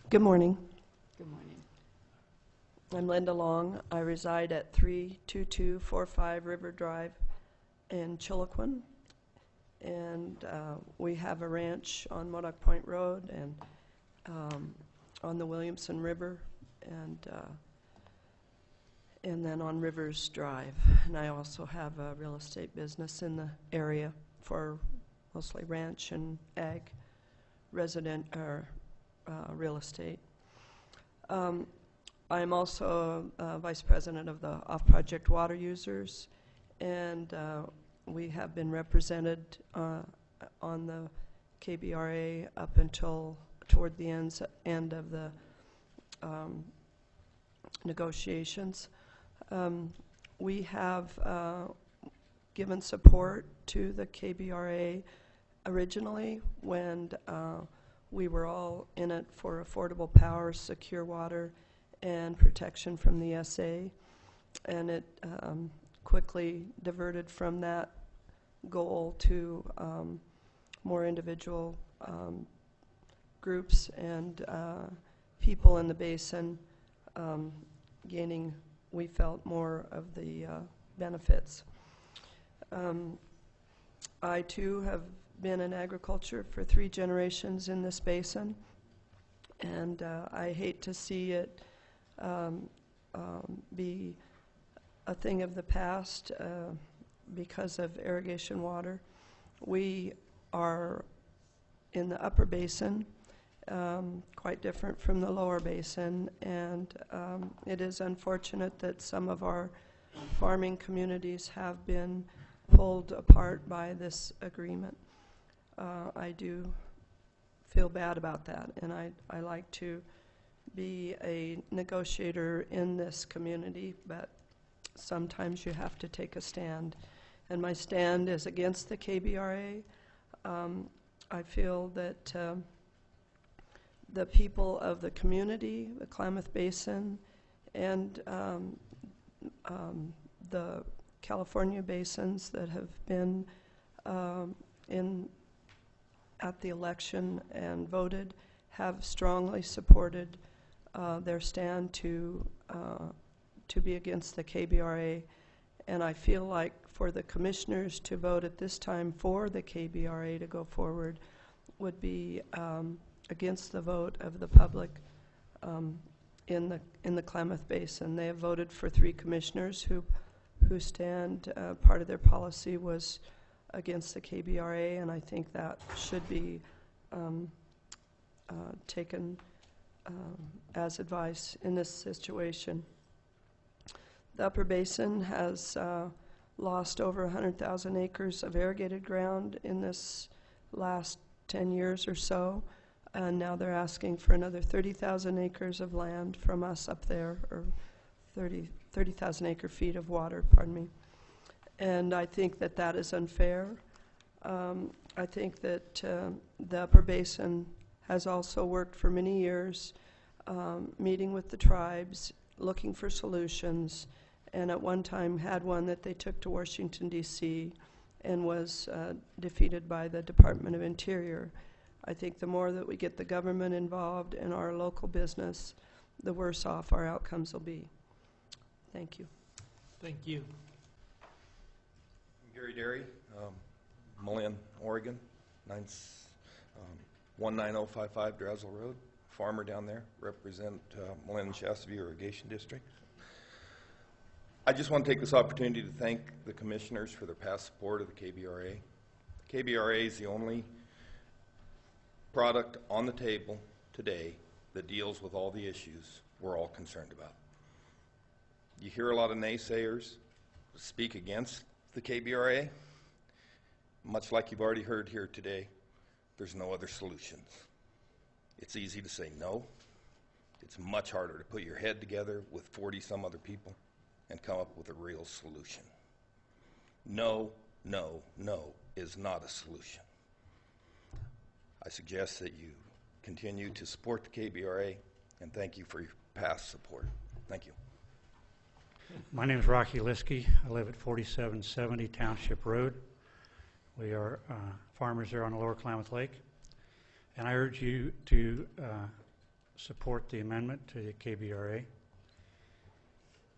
Good morning. Good morning. I'm Linda Long. I reside at 32245 River Drive in Chiloquin. And we have a ranch on Modoc Point Road and on the Williamson River and then on Rivers Drive. And I also have a real estate business in the area for mostly ranch and ag resident or real estate. I'm also vice president of the off-project water users, and we have been represented on the KBRA up until toward the end of the negotiations. We have given support to the KBRA originally when we were all in it for affordable power, secure water, and protection from the SA. And it quickly diverted from that goal to more individual groups and people in the basin gaining, we felt, more of the benefits. I too have been in agriculture for 3 generations in this basin, and I hate to see it be a thing of the past because of irrigation water. We are in the upper basin, quite different from the lower basin, and it is unfortunate that some of our farming communities have been pulled apart by this agreement. I do feel bad about that, and I like to be a negotiator in this community, but sometimes you have to take a stand. And my stand is against the KBRA. I feel that the people of the community, the Klamath Basin, and the California basins that have been at the election and voted have strongly supported their stand to be against the KBRA. And I feel like for the commissioners to vote at this time for the KBRA to go forward would be against the vote of the public in the Klamath Basin. They have voted for 3 commissioners who stand, part of their policy was against the KBRA, and I think that should be taken as advice in this situation. The Upper Basin has lost over 100,000 acres of irrigated ground in this last 10 years or so, and now they're asking for another 30,000 acres of land from us up there, or 30,000 acre feet of water, pardon me. And I think that that is unfair. I think that the Upper Basin has also worked for many years, meeting with the tribes, looking for solutions, and at one time had one that they took to Washington, D.C., and was defeated by the Department of Interior. I think the more that we get the government involved in our local business, the worse off our outcomes will be. Thank you. Thank you. Gary Derry, Mullion, Oregon, 19055 Drazel Road, farmer down there, represent Mullion and Shasta View Irrigation District. I just want to take this opportunity to thank the commissioners for their past support of the KBRA. The KBRA is the only product on the table today that deals with all the issues we're all concerned about. You hear a lot of naysayers speak against the KBRA. Much like you've already heard here today, there's no other solutions. It's easy to say no. It's much harder to put your head together with 40 some other people and come up with a real solution. No, no, no is not a solution. I suggest that you continue to support the KBRA, and thank you for your past support. Thank you. My name is Rocky Liskey. I live at 4770 Township Road. We are farmers there on the Lower Klamath Lake. And I urge you to support the amendment to the KBRA.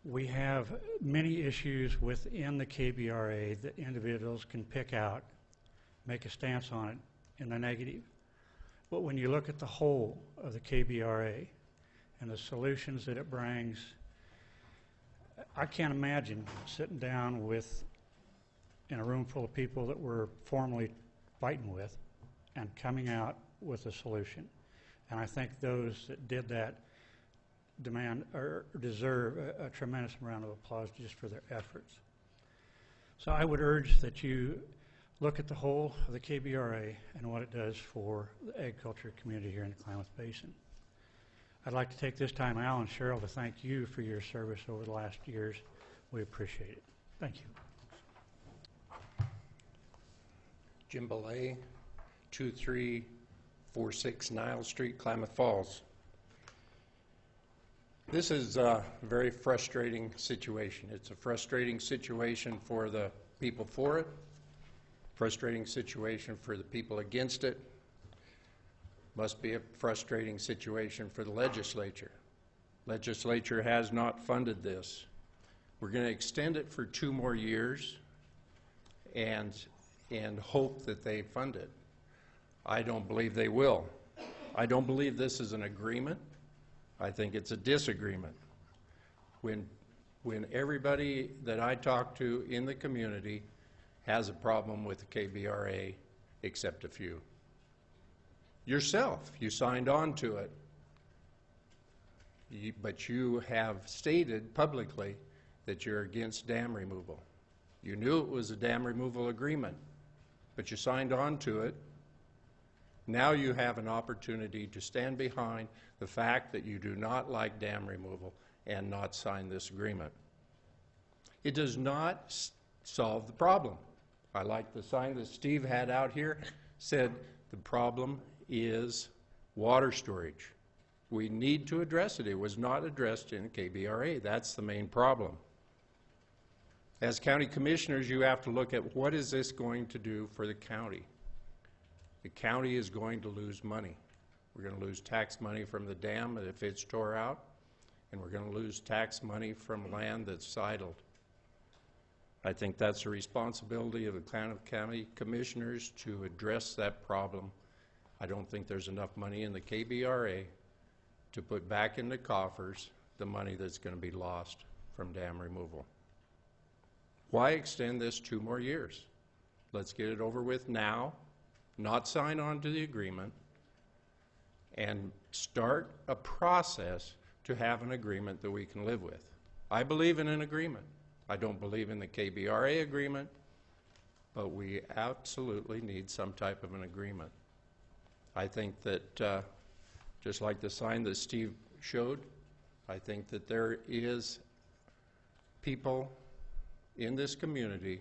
We have many issues within the KBRA that individuals can pick out, make a stance on it in the negative. But when you look at the whole of the KBRA and the solutions that it brings, I can't imagine sitting down in a room full of people that we're formerly fighting with and coming out with a solution. And I think those that did that demand or deserve a tremendous amount of applause just for their efforts. So I would urge that you look at the whole of the KBRA and what it does for the agriculture community here in the Klamath Basin. I'd like to take this time, Al and Cheryl, to thank you for your service over the last years. We appreciate it. Thank you. Jim Belay, 2346 Niles Street, Klamath Falls. This is a very frustrating situation. It's a frustrating situation for the people for it, frustrating situation for the people against it. Must be a frustrating situation for the legislature. Legislature has not funded this. We're going to extend it for 2 more years and hope that they fund it. I don't believe they will. I don't believe this is an agreement. I think it's a disagreement. When everybody that I talk to in the community has a problem with the KBRA, except a few. Yourself, you signed on to it, but you have stated publicly that you're against dam removal. You knew it was a dam removal agreement, but you signed on to it. Now you have an opportunity to stand behind the fact that you do not like dam removal and not sign this agreement. It does not solve the problem. I like the sign that Steve had out here, said the problem is water storage. We need to address it. It was not addressed in KBRA. That's the main problem. As county commissioners, you have to look at what is this going to do for the county. The county is going to lose money. We're going to lose tax money from the dam if it's tore out, and we're going to lose tax money from land that's idled. I think that's the responsibility of the county commissioners to address that problem. I don't think there's enough money in the KBRA to put back in the coffers the money that's going to be lost from dam removal. Why extend this 2 more years? Let's get it over with now, not sign on to the agreement, and start a process to have an agreement that we can live with. I believe in an agreement. I don't believe in the KBRA agreement, but we absolutely need some type of an agreement. I think that just like the sign that Steve showed, I think that there is people in this community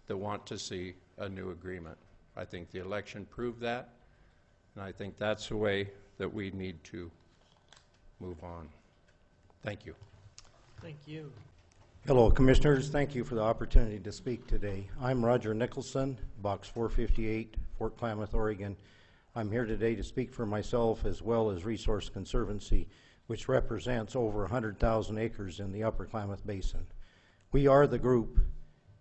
that want to see a new agreement. I think the election proved that, and I think that's the way that we need to move on. Thank you. Thank you. Hello, Commissioners. Thank you for the opportunity to speak today. I'm Roger Nicholson, Box 458, Fort Klamath, Oregon. I'm here today to speak for myself as well as Resource Conservancy, which represents over 100,000 acres in the Upper Klamath Basin. We are the group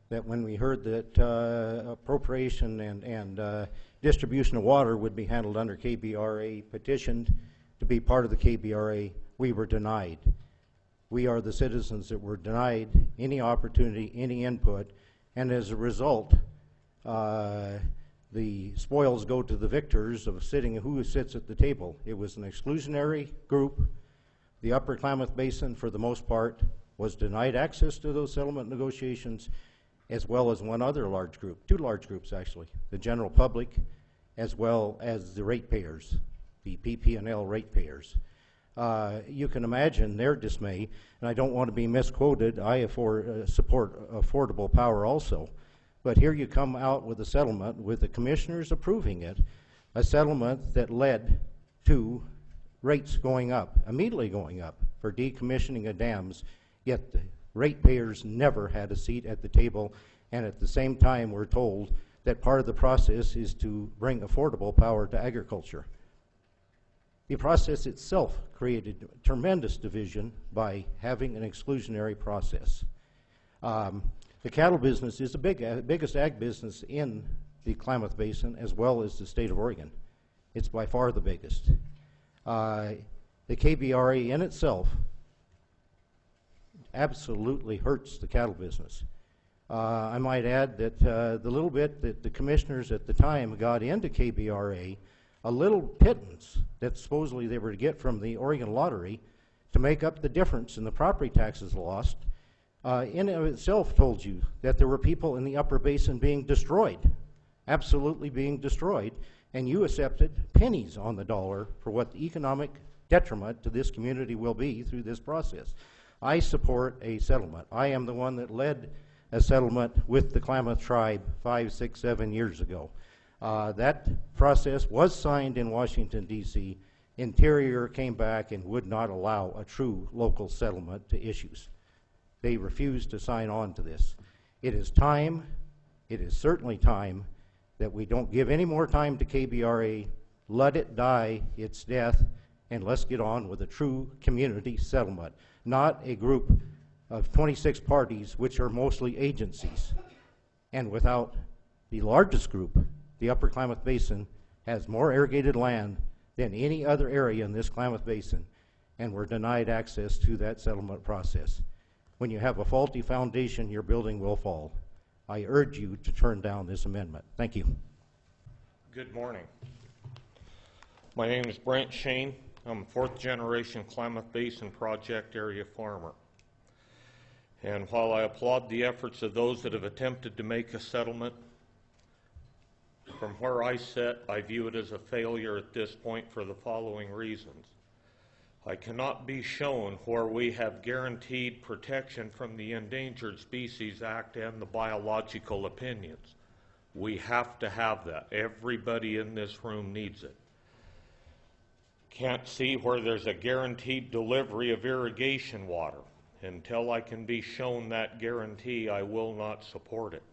that when we heard that appropriation and distribution of water would be handled under KBRA, petitioned to be part of the KBRA. We were denied. We are the citizens that were denied any opportunity, any input, and as a result, the spoils go to the victors of who sits at the table. It was an exclusionary group. The Upper Klamath Basin, for the most part, was denied access to those settlement negotiations, as well as one other large group, 2 large groups actually, the general public, as well as the ratepayers, the PP&L ratepayers. You can imagine their dismay, and I don't want to be misquoted. I support affordable power also. But here you come out with a settlement with the commissioners approving it, a settlement that led to rates going up, immediately going up for decommissioning of dams, yet the ratepayers never had a seat at the table, and at the same time we're told that part of the process is to bring affordable power to agriculture. The process itself created tremendous division by having an exclusionary process. The cattle business is the biggest ag business in the Klamath Basin as well as the state of Oregon. It's by far the biggest. The KBRA in itself absolutely hurts the cattle business. I might add that the little bit that the commissioners at the time got into KBRA, a little pittance that supposedly they were to get from the Oregon lottery to make up the difference in the property taxes lost, in and of itself told you that there were people in the upper basin being destroyed, absolutely being destroyed, and you accepted pennies on the dollar for what the economic detriment to this community will be through this process. I support a settlement. I am the one that led a settlement with the Klamath tribe 5, 6, 7 years ago. That process was signed in Washington, D.C. Interior came back and would not allow a true local settlement to issues. They refused to sign on to this. It is time, it is certainly time, that we don't give any more time to KBRA, let it die its death, and let's get on with a true community settlement, not a group of 26 parties, which are mostly agencies. And without the largest group, the Upper Klamath Basin has more irrigated land than any other area in this Klamath Basin, and we're denied access to that settlement process. When you have a faulty foundation, your building will fall. I urge you to turn down this amendment. Thank you. Good morning. My name is Brent Shane. I'm a fourth-generation Klamath Basin Project area farmer. And while I applaud the efforts of those that have attempted to make a settlement, from where I sit, I view it as a failure at this point for the following reasons. I cannot be shown where we have guaranteed protection from the Endangered Species Act and the biological opinions. We have to have that. Everybody in this room needs it. Can't see where there's a guaranteed delivery of irrigation water. Until I can be shown that guarantee, I will not support it.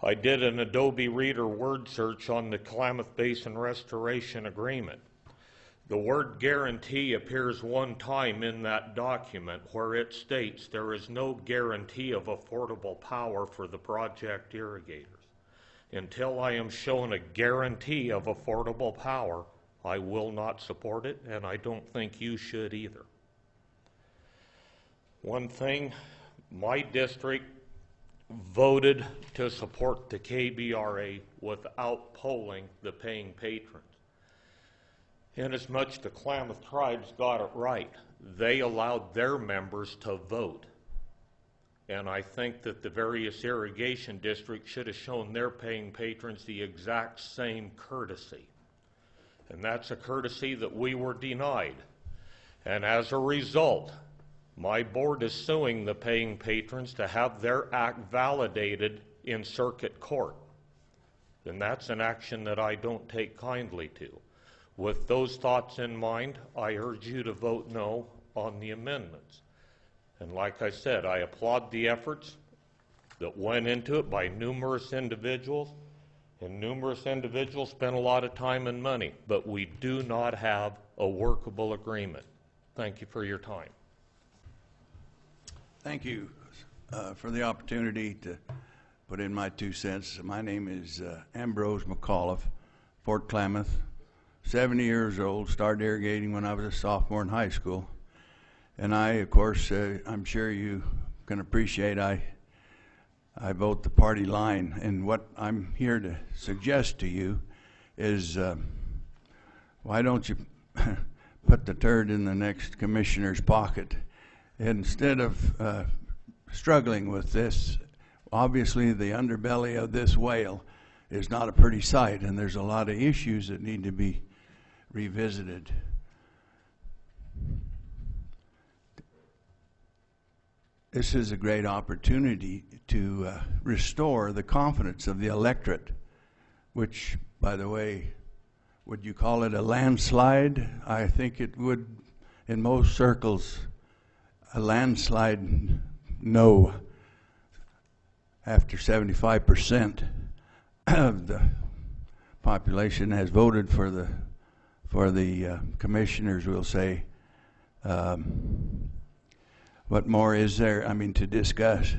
I did an Adobe Reader word search on the Klamath Basin Restoration Agreement. The word guarantee appears one time in that document where it states there is no guarantee of affordable power for the project irrigators. Until I am shown a guarantee of affordable power, I will not support it, and I don't think you should either. One thing, my district voted to support the KBRA without polling the paying patrons. Inasmuch the Klamath tribes got it right, they allowed their members to vote. And I think that the various irrigation districts should have shown their paying patrons the exact same courtesy. And that's a courtesy that we were denied. And as a result, my board is suing the paying patrons to have their act validated in circuit court. And that's an action that I don't take kindly to. With those thoughts in mind, I urge you to vote no on the amendments. And like I said, I applaud the efforts that went into it by numerous individuals, and numerous individuals spent a lot of time and money, but we do not have a workable agreement. Thank you for your time. Thank you for the opportunity to put in my 2 cents. My name is Ambrose McAuliffe, Fort Klamath, 70 years old, started irrigating when I was a sophomore in high school. And I, of course, I'm sure you can appreciate, I vote the party line. And what I'm here to suggest to you is why don't you put the turd in the next commissioner's pocket? Instead of struggling with this, obviously the underbelly of this whale is not a pretty sight, and there's a lot of issues that need to be revisited. This is a great opportunity to restore the confidence of the electorate, which, by the way, would you call it a landslide? I think it would, in most circles, a landslide, no. After 75% of the population has voted for the for the commissioners, we'll say. What more is there, I mean, to discuss?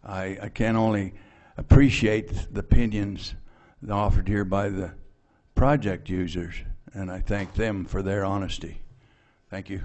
I can only appreciate the opinions offered here by the project users, and I thank them for their honesty. Thank you.